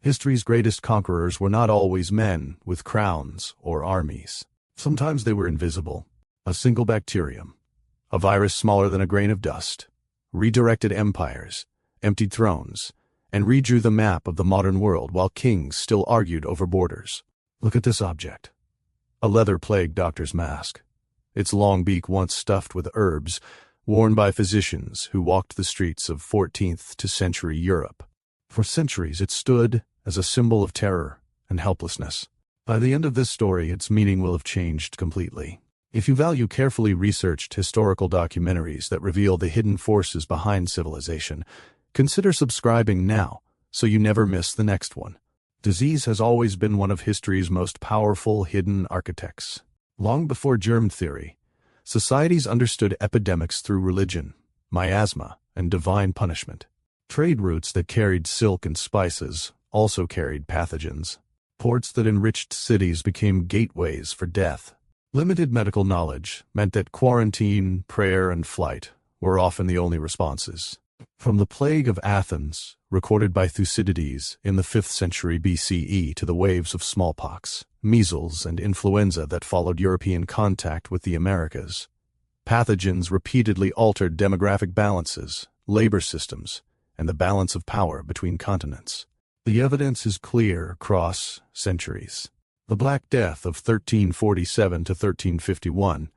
History's greatest conquerors were not always men with crowns or armies. Sometimes they were invisible. A single bacterium, a virus smaller than a grain of dust, redirected empires, emptied thrones, and redrew the map of the modern world while kings still argued over borders. Look at this object. A leather plague doctor's mask. Its long beak once stuffed with herbs, worn by physicians who walked the streets of 14th to century Europe. For centuries it stood as a symbol of terror and helplessness. By the end of this story, its meaning will have changed completely. If you value carefully researched historical documentaries that reveal the hidden forces behind civilization, consider subscribing now so you never miss the next one. Disease has always been one of history's most powerful hidden architects. Long before germ theory, societies understood epidemics through religion, miasma, and divine punishment. Trade routes that carried silk and spices also carried pathogens. Ports that enriched cities became gateways for death. Limited medical knowledge meant that quarantine, prayer, and flight were often the only responses. From the plague of Athens, recorded by Thucydides in the 5th century BCE, to the waves of smallpox, measles, and influenza that followed European contact with the Americas, pathogens repeatedly altered demographic balances, labor systems, and the balance of power between continents. The evidence is clear across centuries. The Black Death of 1347 to 1351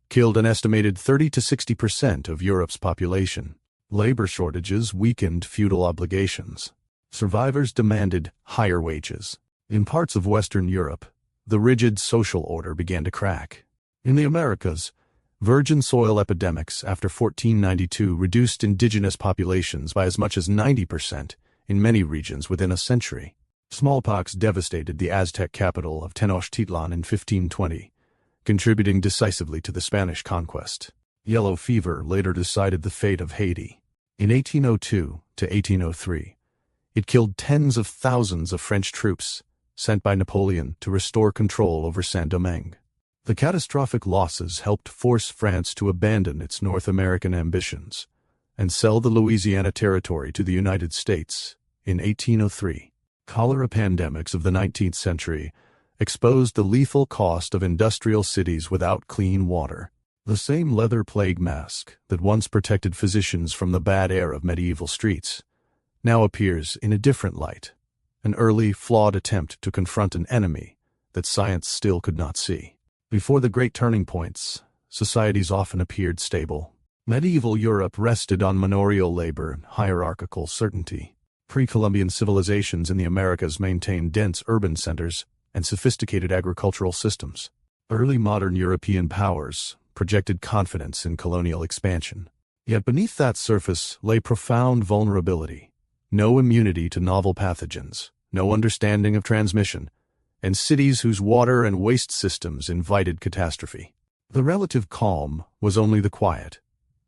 killed an estimated 30 to 60% of Europe's population. Labor shortages weakened feudal obligations. Survivors demanded higher wages. In parts of Western Europe, the rigid social order began to crack. In the Americas, virgin soil epidemics after 1492 reduced indigenous populations by as much as 90% in many regions within a century. Smallpox devastated the Aztec capital of Tenochtitlan in 1520, contributing decisively to the Spanish conquest. Yellow fever later decided the fate of Haiti. In 1802 to 1803, it killed tens of thousands of French troops sent by Napoleon to restore control over Saint-Domingue. The catastrophic losses helped force France to abandon its North American ambitions and sell the Louisiana Territory to the United States in 1803. Cholera pandemics of the 19th century exposed the lethal cost of industrial cities without clean water. The same leather plague mask that once protected physicians from the bad air of medieval streets now appears in a different light, an early, flawed attempt to confront an enemy that science still could not see. Before the great turning points, societies often appeared stable. Medieval Europe rested on manorial labor and hierarchical certainty. Pre-Columbian civilizations in the Americas maintained dense urban centers and sophisticated agricultural systems. Early modern European powers projected confidence in colonial expansion. Yet beneath that surface lay profound vulnerability, no immunity to novel pathogens, no understanding of transmission, and cities whose water and waste systems invited catastrophe. The relative calm was only the quiet,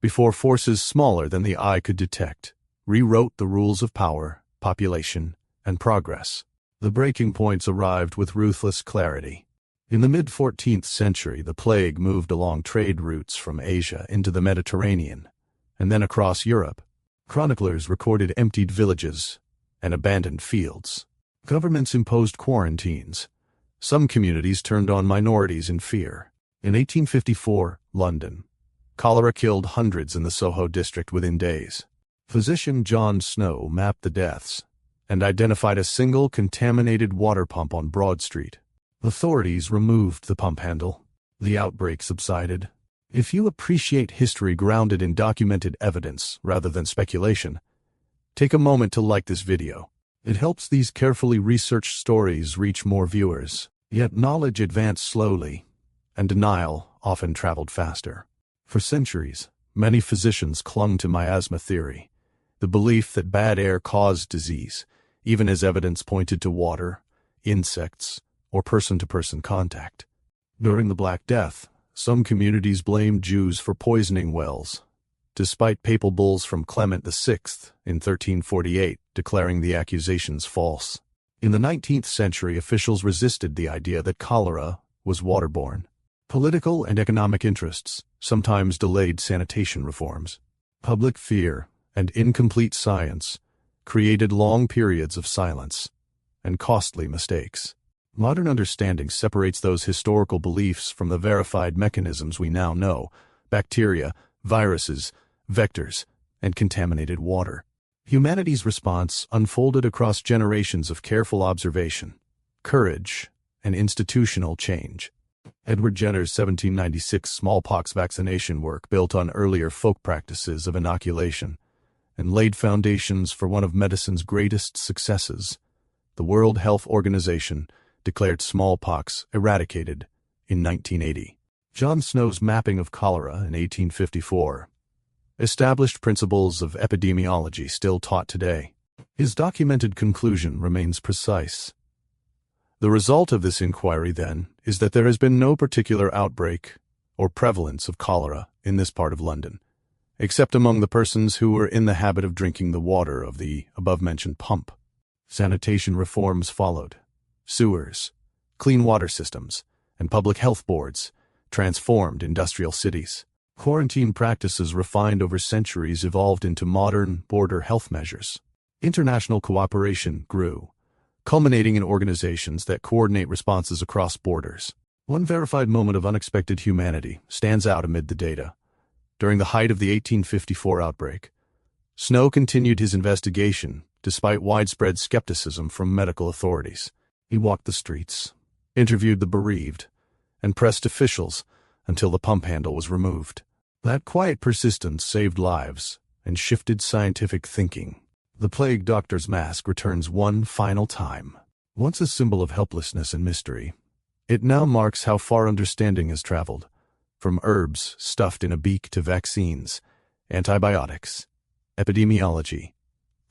before forces smaller than the eye could detect rewrote the rules of power, population, and progress. The breaking points arrived with ruthless clarity. In the mid-14th century, the plague moved along trade routes from Asia into the Mediterranean, and then across Europe. Chroniclers recorded emptied villages and abandoned fields. Governments imposed quarantines. Some communities turned on minorities in fear. In 1854, London. Cholera killed hundreds in the Soho district within days. Physician John Snow mapped the deaths and identified a single contaminated water pump on Broad Street. Authorities removed the pump handle. The outbreak subsided. If you appreciate history grounded in documented evidence rather than speculation, take a moment to like this video. It helps these carefully researched stories reach more viewers. Yet knowledge advanced slowly, and denial often traveled faster. For centuries, many physicians clung to miasma theory, the belief that bad air caused disease, even as evidence pointed to water, insects, or person-to-person contact. During the Black Death, some communities blamed Jews for poisoning wells, despite papal bulls from Clement VI in 1348 declaring the accusations false. In the 19th century, officials resisted the idea that cholera was waterborne. Political and economic interests sometimes delayed sanitation reforms. Public fear and incomplete science created long periods of silence, and costly mistakes. Modern understanding separates those historical beliefs from the verified mechanisms we now know: bacteria, viruses, vectors, and contaminated water. Humanity's response unfolded across generations of careful observation, courage, and institutional change. Edward Jenner's 1796 smallpox vaccination work built on earlier folk practices of inoculation and laid foundations for one of medicine's greatest successes. The World Health Organization declared smallpox eradicated in 1980. John Snow's mapping of cholera in 1854 established principles of epidemiology still taught today. His documented conclusion remains precise. The result of this inquiry, then, is that there has been no particular outbreak or prevalence of cholera in this part of London, except among the persons who were in the habit of drinking the water of the above-mentioned pump. Sanitation reforms followed. Sewers, clean water systems, and public health boards transformed industrial cities. Quarantine practices refined over centuries evolved into modern border health measures. International cooperation grew, culminating in organizations that coordinate responses across borders. One verified moment of unexpected humanity stands out amid the data. During the height of the 1854 outbreak, Snow continued his investigation despite widespread skepticism from medical authorities. He walked the streets, interviewed the bereaved, and pressed officials until the pump handle was removed. That quiet persistence saved lives and shifted scientific thinking. The plague doctor's mask returns one final time. Once a symbol of helplessness and mystery, it now marks how far understanding has traveled, from herbs stuffed in a beak to vaccines, antibiotics, epidemiology,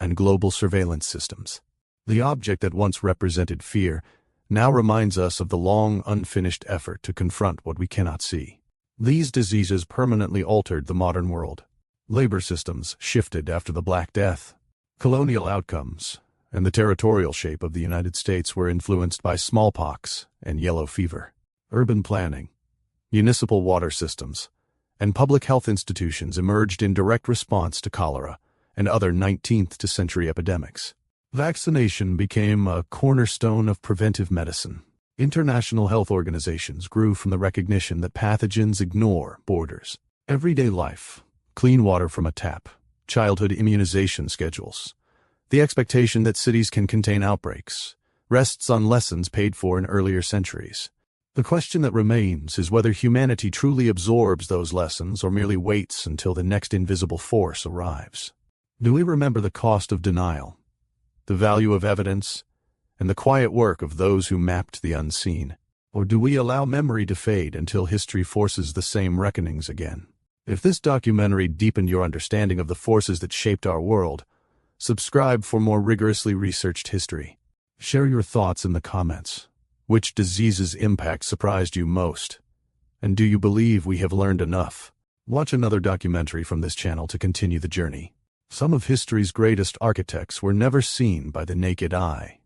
and global surveillance systems. The object that once represented fear now reminds us of the long, unfinished effort to confront what we cannot see. These diseases permanently altered the modern world. Labor systems shifted after the Black Death. Colonial outcomes and the territorial shape of the United States were influenced by smallpox and yellow fever. Urban planning, municipal water systems, and public health institutions emerged in direct response to cholera and other 19th century epidemics. Vaccination became a cornerstone of preventive medicine. International health organizations grew from the recognition that pathogens ignore borders. Everyday life, clean water from a tap, childhood immunization schedules, the expectation that cities can contain outbreaks, rests on lessons paid for in earlier centuries. The question that remains is whether humanity truly absorbs those lessons or merely waits until the next invisible force arrives. Do we remember the cost of denial, the value of evidence, and the quiet work of those who mapped the unseen? Or do we allow memory to fade until history forces the same reckonings again? If this documentary deepened your understanding of the forces that shaped our world, subscribe for more rigorously researched history. Share your thoughts in the comments. Which disease's impact surprised you most? And do you believe we have learned enough? Watch another documentary from this channel to continue the journey. Some of history's greatest architects were never seen by the naked eye.